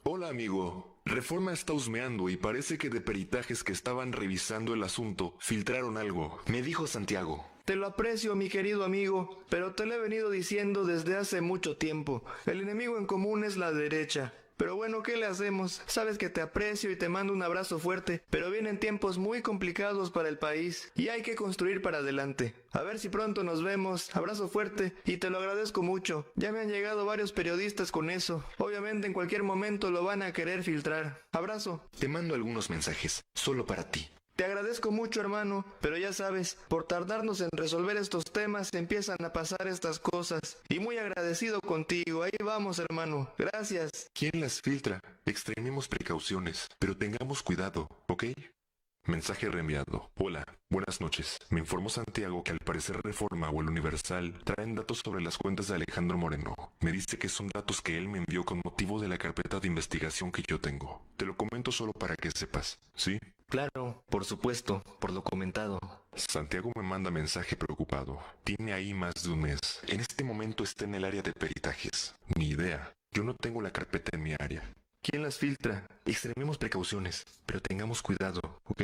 S9: Hola, amigo. Reforma está husmeando y parece que de peritajes que estaban revisando el asunto filtraron algo, me dijo Santiago.
S8: Te lo aprecio, mi querido amigo, pero te lo he venido diciendo desde hace mucho tiempo. El enemigo en común es la derecha. Pero bueno, ¿qué le hacemos? Sabes que te aprecio y te mando un abrazo fuerte, pero vienen tiempos muy complicados para el país y hay que construir para adelante. A ver si pronto nos vemos. Abrazo fuerte y te lo agradezco mucho. Ya me han llegado varios periodistas con eso. Obviamente en cualquier momento lo van a querer filtrar. Abrazo.
S9: Te mando algunos mensajes, solo para ti.
S8: Te agradezco mucho, hermano, pero ya sabes, por tardarnos en resolver estos temas empiezan a pasar estas cosas. Y muy agradecido contigo, ahí vamos, hermano. Gracias.
S9: ¿Quién las filtra? Extrememos precauciones, pero tengamos cuidado, ¿ok? Mensaje reenviado. Hola, buenas noches. Me informó Santiago que al parecer Reforma o el Universal traen datos sobre las cuentas de Alejandro Moreno. Me dice que son datos que él me envió con motivo de la carpeta de investigación que yo tengo. Te lo comento solo para que sepas, ¿sí?
S8: Claro, por supuesto, por lo comentado.
S9: Santiago me manda mensaje preocupado. Tiene ahí más de un mes. En este momento está en el área de peritajes. Ni idea. Yo no tengo la carpeta en mi área.
S8: ¿Quién las filtra?
S9: Extrememos precauciones, pero tengamos cuidado, ¿ok?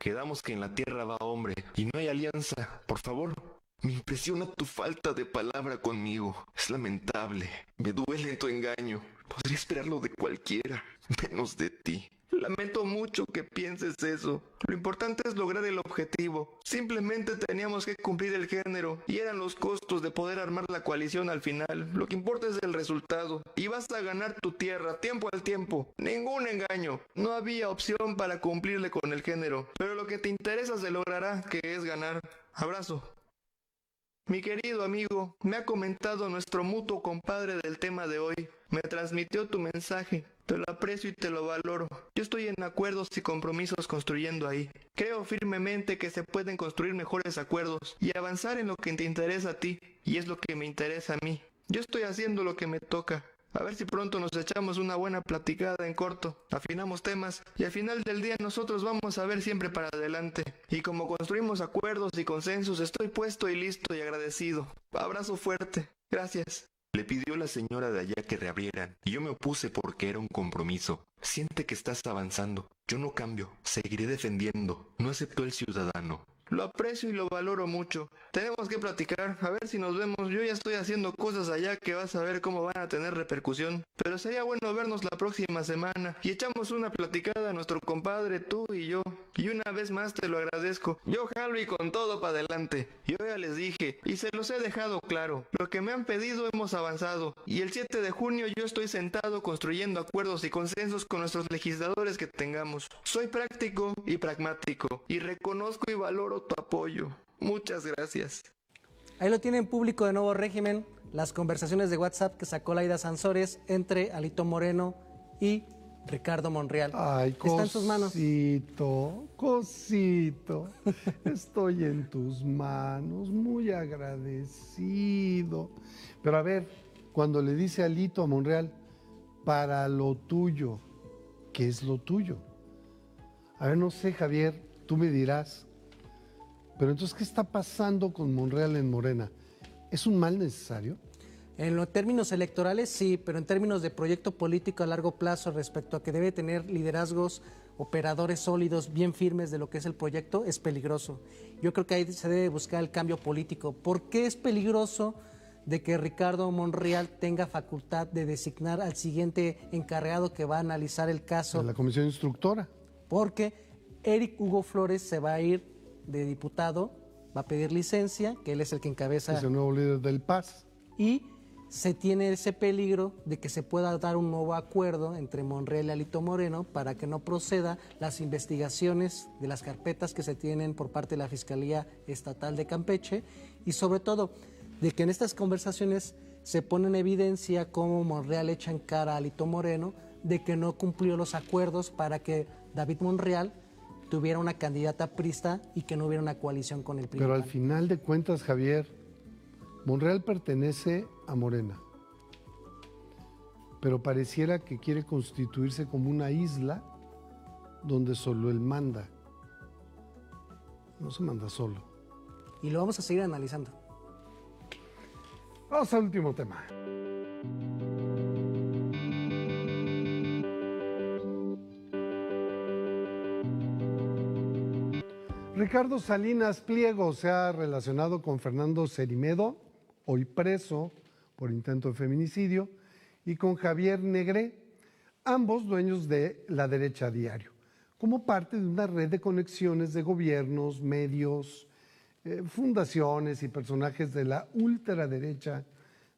S8: Quedamos que en la tierra va hombre y no hay alianza. Por favor.
S9: Me impresiona tu falta de palabra conmigo. Es lamentable. Me duele tu engaño. Podría esperarlo de cualquiera, menos de ti.
S8: Lamento mucho que pienses eso. Lo importante es lograr el objetivo. Simplemente teníamos que cumplir el género y eran los costos de poder armar la coalición al final. Lo que importa es el resultado. Y vas a ganar tu tierra, tiempo al tiempo. Ningún engaño. No había opción para cumplirle con el género. Pero lo que te interesa se logrará, que es ganar. Abrazo. Mi querido amigo, me ha comentado nuestro mutuo compadre del tema de hoy. Me transmitió tu mensaje. Te lo aprecio y te lo valoro. Yo estoy en acuerdos y compromisos construyendo ahí. Creo firmemente que se pueden construir mejores acuerdos y avanzar en lo que te interesa a ti y es lo que me interesa a mí. Yo estoy haciendo lo que me toca. A ver si pronto nos echamos una buena platicada en corto, afinamos temas y al final del día nosotros vamos a ver siempre para adelante. Y como construimos acuerdos y consensos, estoy puesto y listo y agradecido. Abrazo fuerte. Gracias.
S9: Le pidió la señora de allá que reabrieran, y yo me opuse porque era un compromiso. Siente que estás avanzando. Yo no cambio, seguiré defendiendo. No aceptó el ciudadano.
S8: Lo aprecio y lo valoro mucho. Tenemos que platicar, a ver si nos vemos. Yo ya estoy haciendo cosas allá que vas a ver cómo van a tener repercusión. Pero sería bueno vernos la próxima semana y echamos una platicada a nuestro compadre, tú y yo. Y una vez más te lo agradezco. Yo jalo y con todo para adelante. Yo ya les dije y se los he dejado claro. Lo que me han pedido hemos avanzado. Y el 7 de junio yo estoy sentado construyendo acuerdos y consensos con nuestros legisladores que tengamos. Soy práctico y pragmático y reconozco y valoro tu apoyo. Muchas gracias.
S3: Ahí lo tienen, público de Nuevo Régimen, las conversaciones de WhatsApp que sacó Laida Sansores entre Alito Moreno y Ricardo Monreal.
S2: Ay,
S3: está en sus manos.
S2: Cosito, estoy en tus manos, muy agradecido. Pero a ver, cuando le dice Alito a Monreal, para lo tuyo, ¿qué es lo tuyo? A ver, no sé, Javier, tú me dirás. Pero entonces, ¿qué está pasando con Monreal en Morena? ¿Es un mal necesario?
S3: En los términos electorales sí, pero en términos de proyecto político a largo plazo respecto a que debe tener liderazgos, operadores sólidos, bien firmes de lo que es el proyecto, es peligroso. Yo creo que ahí se debe buscar el cambio político. ¿Por qué es peligroso de que Ricardo Monreal tenga facultad de designar al siguiente encargado que va a analizar el caso?
S2: De la comisión instructora.
S3: Porque Eric Hugo Flores se va a ir de diputado, va a pedir licencia, que él es el que encabeza.
S2: Es el nuevo líder del PAS.
S3: Y se tiene ese peligro de que se pueda dar un nuevo acuerdo entre Monreal y Alito Moreno para que no proceda las investigaciones de las carpetas que se tienen por parte de la Fiscalía Estatal de Campeche y sobre todo de que en estas conversaciones se pone en evidencia cómo Monreal echa en cara a Alito Moreno de que no cumplió los acuerdos para que David Monreal tuviera una candidata priista y que no hubiera una coalición con el PRI.
S2: Pero al final de cuentas, Javier, Monreal pertenece a Morena, pero pareciera que quiere constituirse como una isla donde solo él manda. No se manda solo.
S3: Y lo vamos a seguir analizando.
S2: Vamos al último tema. Ricardo Salinas Pliego se ha relacionado con Fernando Cerimedo, hoy preso por intento de feminicidio, y con Javier Negré, ambos dueños de La Derecha Diario, como parte de una red de conexiones de gobiernos, medios, fundaciones y personajes de la ultraderecha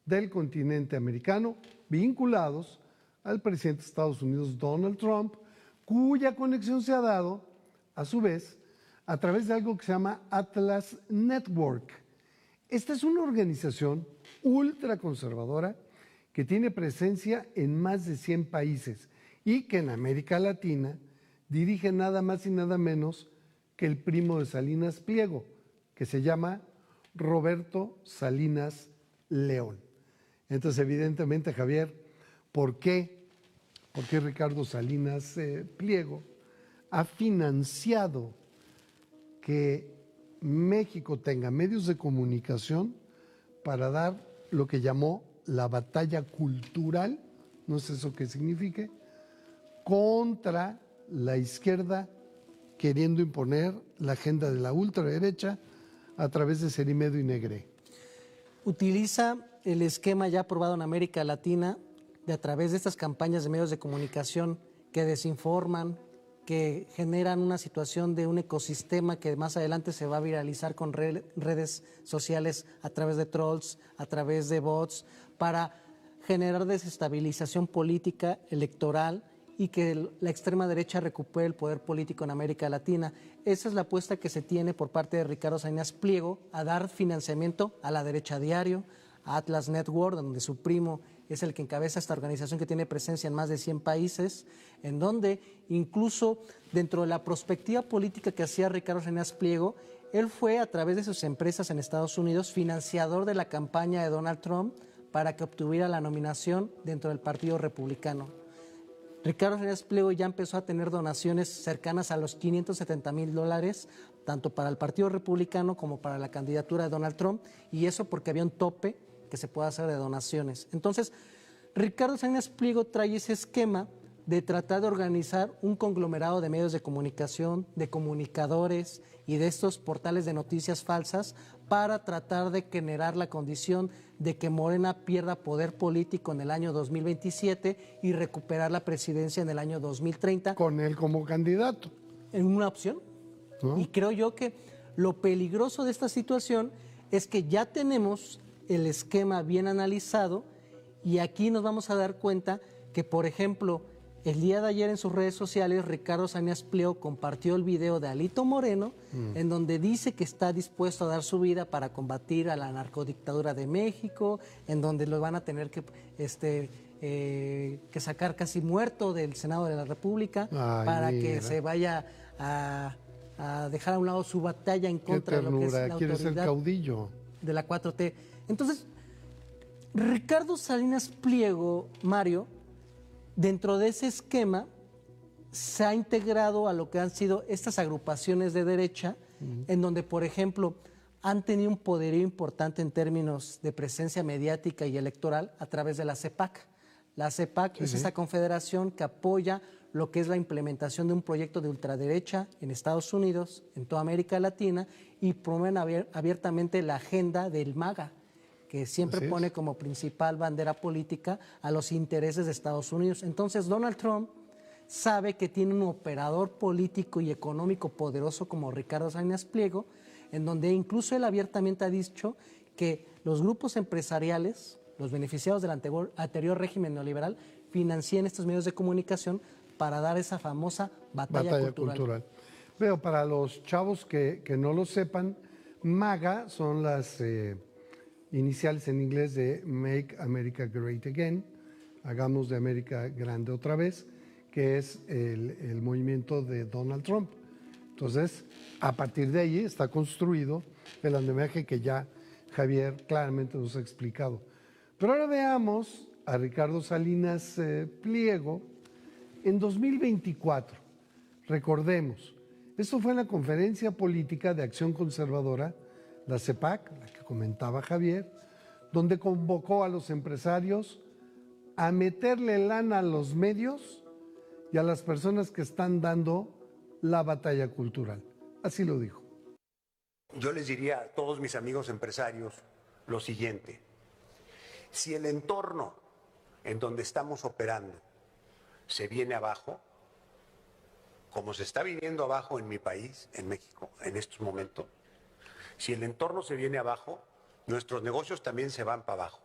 S2: del continente americano vinculados al presidente de Estados Unidos, Donald Trump, cuya conexión se ha dado, a su vez, a través de algo que se llama Atlas Network. Esta es una organización ultraconservadora que tiene presencia en más de 100 países y que en América Latina dirige nada más y nada menos que el primo de Salinas Pliego, que se llama Roberto Salinas León. Entonces, evidentemente, Javier, ¿por qué Ricardo Salinas Pliego ha financiado que México tenga medios de comunicación para dar lo que llamó la batalla cultural, no sé eso qué signifique, contra la izquierda queriendo imponer la agenda de la ultraderecha a través de Cerimedo y Negré?
S3: Utiliza el esquema ya aprobado en América Latina de a través de estas campañas de medios de comunicación que desinforman, que generan una situación de un ecosistema que más adelante se va a viralizar con redes sociales a través de trolls, a través de bots, para generar desestabilización política, electoral y que la extrema derecha recupere el poder político en América Latina. Esa es la apuesta que se tiene por parte de Ricardo Salinas Pliego a dar financiamiento a La Derecha Diario, a Atlas Network, donde su primo es el que encabeza esta organización que tiene presencia en más de 100 países, en donde incluso dentro de la perspectiva política que hacía Ricardo Salinas Pliego, él fue a través de sus empresas en Estados Unidos financiador de la campaña de Donald Trump para que obtuviera la nominación dentro del Partido Republicano. Ricardo Salinas Pliego ya empezó a tener donaciones cercanas a los $570,000, tanto para el Partido Republicano como para la candidatura de Donald Trump, y eso porque había un tope que se puede hacer de donaciones. Entonces, Ricardo Salinas Pliego trae ese esquema de tratar de organizar un conglomerado de medios de comunicación, de comunicadores y de estos portales de noticias falsas para tratar de generar la condición de que Morena pierda poder político en el año 2027 y recuperar la presidencia en el año 2030.
S2: Con él como candidato.
S3: En una opción. ¿No? Y creo yo que lo peligroso de esta situación es que ya tenemos el esquema bien analizado y aquí nos vamos a dar cuenta que, por ejemplo, el día de ayer en sus redes sociales, Ricardo Salinas Pliego compartió el video de Alito Moreno, en donde dice que está dispuesto a dar su vida para combatir a la narcodictadura de México, en donde lo van a tener que sacar casi muerto del Senado de la República.
S2: Ay,
S3: para
S2: mira.
S3: que se vaya a dejar a un lado su batalla en contra de lo que es la
S2: quiere ser
S3: autoridad
S2: caudillo
S3: de la 4T. Entonces, Ricardo Salinas Pliego, Mario, dentro de ese esquema se ha integrado a lo que han sido estas agrupaciones de derecha, en donde, por ejemplo, han tenido un poderío importante en términos de presencia mediática y electoral a través de la CEPAC. La CEPAC es esa confederación que apoya lo que es la implementación de un proyecto de ultraderecha en Estados Unidos, en toda América Latina, y promueven abiertamente la agenda del MAGA, que siempre pone como principal bandera política a los intereses de Estados Unidos. Entonces, Donald Trump sabe que tiene un operador político y económico poderoso como Ricardo Salinas Pliego, en donde incluso él abiertamente ha dicho que los grupos empresariales, los beneficiados del anterior régimen neoliberal, financian estos medios de comunicación para dar esa famosa batalla cultural.
S2: Veo, para los chavos que no lo sepan, MAGA son las iniciales en inglés de Make America Great Again, hagamos de América grande otra vez, que es el movimiento de Donald Trump. Entonces, a partir de ahí está construido el andamiaje que ya Javier claramente nos ha explicado. Pero ahora veamos a Ricardo Salinas Pliego en 2024. Recordemos, esto fue en la Conferencia Política de Acción Conservadora, la CEPAC, la que comentaba Javier, donde convocó a los empresarios a meterle lana a los medios y a las personas que están dando la batalla cultural. Así lo dijo.
S10: Yo les diría a todos mis amigos empresarios lo siguiente: si el entorno en donde estamos operando se viene abajo, como se está viniendo abajo en mi país, en México, en estos momentos, si el entorno se viene abajo, nuestros negocios también se van para abajo.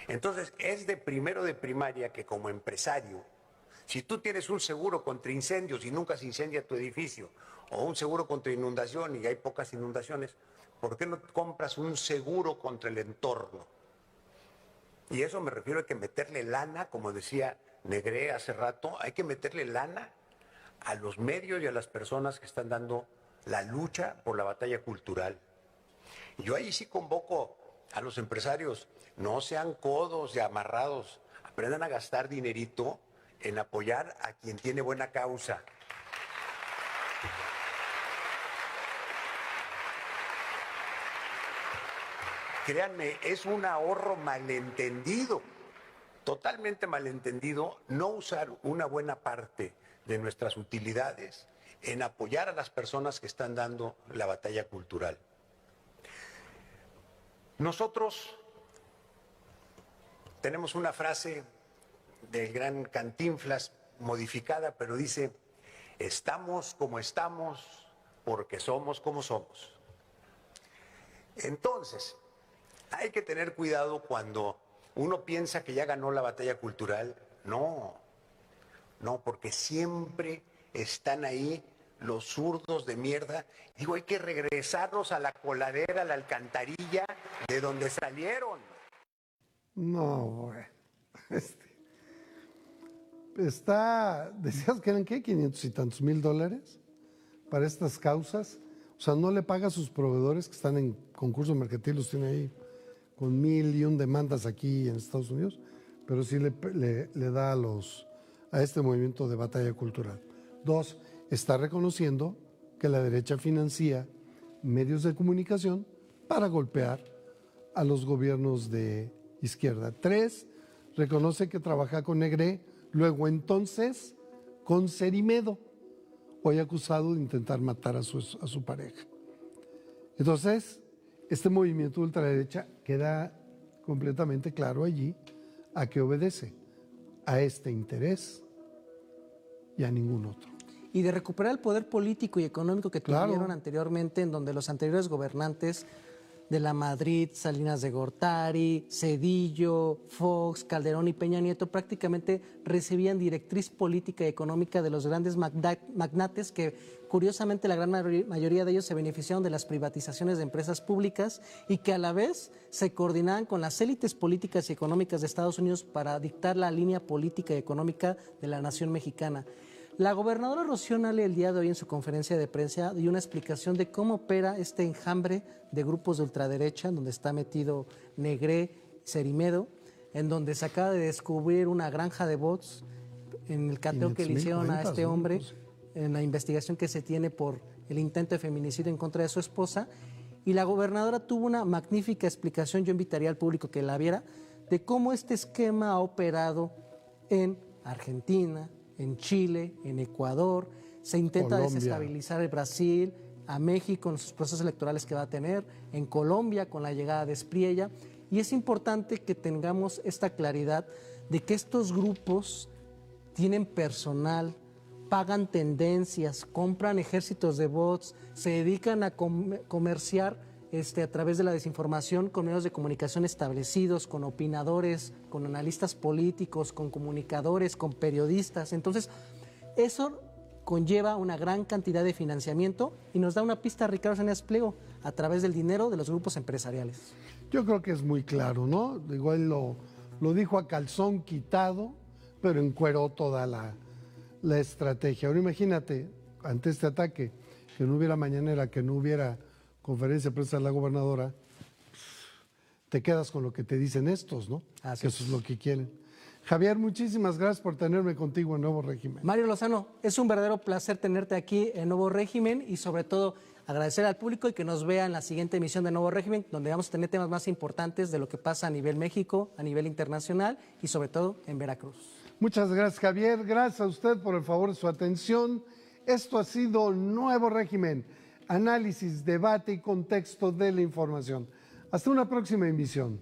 S10: Entonces, es de primero de primaria que como empresario, si tú tienes un seguro contra incendios y nunca se incendia tu edificio, o un seguro contra inundación y hay pocas inundaciones, ¿por qué no compras un seguro contra el entorno? Y eso me refiero a que meterle lana, como decía Negré hace rato, hay que meterle lana a los medios y a las personas que están dando la lucha por la batalla cultural. Yo ahí sí convoco a los empresarios, no sean codos y amarrados, aprendan a gastar dinerito en apoyar a quien tiene buena causa. Créanme, es un ahorro malentendido, totalmente malentendido, no usar una buena parte de nuestras utilidades en apoyar a las personas que están dando la batalla cultural. Nosotros tenemos una frase del gran Cantinflas modificada, pero dice: estamos como estamos porque somos como somos. Entonces, hay que tener cuidado cuando uno piensa que ya ganó la batalla cultural. No, porque siempre están ahí los zurdos de mierda. Digo, hay que regresarlos a la coladera, a la alcantarilla de donde salieron.
S2: No, güey. Decías que eran, ¿qué? 500 y tantos mil dólares para estas causas. O sea, no le paga a sus proveedores que están en concurso mercantil, los tiene ahí con 1001 demandas aquí en Estados Unidos, pero sí le da a este movimiento de batalla cultural. 2, está reconociendo que la derecha financia medios de comunicación para golpear a los gobiernos de izquierda. 3, reconoce que trabaja con Negre, luego entonces con Cerimedo, hoy acusado de intentar matar a su pareja. Entonces, este movimiento de ultraderecha queda completamente claro allí a qué obedece, a este interés y a ningún otro.
S3: Y de recuperar el poder político y económico que tuvieron anteriormente, en donde los anteriores gobernantes de la Madrid, Salinas de Gortari, Zedillo, Fox, Calderón y Peña Nieto prácticamente recibían directriz política y económica de los grandes magnates que curiosamente la gran mayoría de ellos se beneficiaron de las privatizaciones de empresas públicas y que a la vez se coordinaban con las élites políticas y económicas de Estados Unidos para dictar la línea política y económica de la nación mexicana. La gobernadora Rocío Nale el día de hoy en su conferencia de prensa dio una explicación de cómo opera este enjambre de grupos de ultraderecha, en donde está metido Negre, Cerimedo, en donde se acaba de descubrir una granja de bots en el cateo que le hicieron a este hombre, en la investigación que se tiene por el intento de feminicidio en contra de su esposa. Y la gobernadora tuvo una magnífica explicación, yo invitaría al público que la viera, de cómo este esquema ha operado en Argentina, en Chile, en Ecuador, se intenta desestabilizar el Brasil, a México en sus procesos electorales que va a tener, en Colombia con la llegada de Espriella, y es importante que tengamos esta claridad de que estos grupos tienen personal, pagan tendencias, compran ejércitos de bots, se dedican a comerciar a través de la desinformación con medios de comunicación establecidos, con opinadores, con analistas políticos, con comunicadores, con periodistas. Entonces, eso conlleva una gran cantidad de financiamiento y nos da una pista, Ricardo Salinas Pliego, a través del dinero de los grupos empresariales.
S2: Yo creo que es muy claro, ¿no? Igual lo dijo a calzón quitado, pero encueró toda la estrategia. Ahora imagínate, ante este ataque, que no hubiera mañanera, que no hubiera conferencia de prensa de la gobernadora, te quedas con lo que te dicen estos, ¿no? Que eso es lo que quieren. Javier, muchísimas gracias por tenerme contigo en Nuevo Régimen.
S3: Mario Lozano, es un verdadero placer tenerte aquí en Nuevo Régimen y sobre todo agradecer al público y que nos vea en la siguiente emisión de Nuevo Régimen, donde vamos a tener temas más importantes de lo que pasa a nivel México, a nivel internacional y sobre todo en Veracruz.
S2: Muchas gracias, Javier. Gracias a usted por el favor de su atención. Esto ha sido Nuevo Régimen, análisis, debate y contexto de la información. Hasta una próxima emisión.